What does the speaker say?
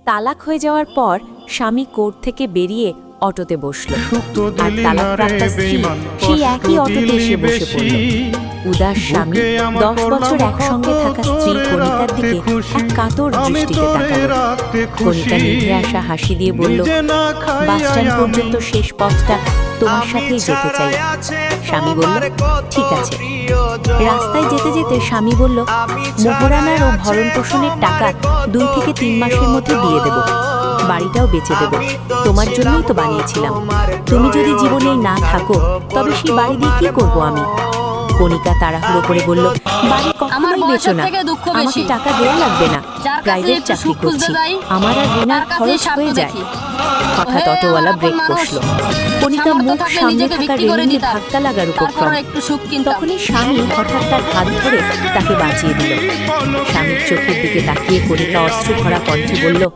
তালাক হয়ে যাওয়ার পর স্বামী কোর্ট থেকে বেরিয়ে অটোতে বসল, আর তালাকপ্রাপ্তা স্ত্রী সেই একই অটোতে এসে বসে পড়ল। উদাস স্বামী 10 বছর একসঙ্গে থাকা স্ত্রী কণিকার দিকে এক কাতর দৃষ্টিতে তাকাল। কণিকা নিভে আসা হাসি দিয়ে বলল, বাসস্ট্যান্ড পর্যন্ত শেষ পথটা তোমার সাথেই যেতে চাই। স্বামী বলল, ঠিক আছে। রাস্তায় যেতে যেতে স্বামী বলল, মোহরানার ও ভরণ পোষণের টাকা 2 থেকে 3 মাসের মধ্যে দিয়ে দেব, বাড়িটাও বেচে দেব, তোমার জন্যই তো বানিয়েছিলাম। তুমি যদি জীবনে না থাকো তবে সেই বাড়ি দিয়ে কি করবো আমি? কণিকা তাড়াহুড়ো করে বলল, বাড়ি কখনোই বেচো না, আমাকে টাকা দেওয়া লাগবে না, প্রাইভেট চাকরি করছি, আমার আর ঋণার খরচ হয়ে যায়। হঠাৎ অটোওয়ালা ব্রেক কষল। কণিকা মুখ সামনে থাকা রেলিংয়ে ধাক্কা লাগার উপক্রম। তখনই স্বামী হঠাৎ তার হাত ধরে তাকে বাঁচিয়ে দিল। স্বামীর চোখের দিকে তাকিয়ে কণিকা অশ্রু ভরা কণ্ঠে বলল,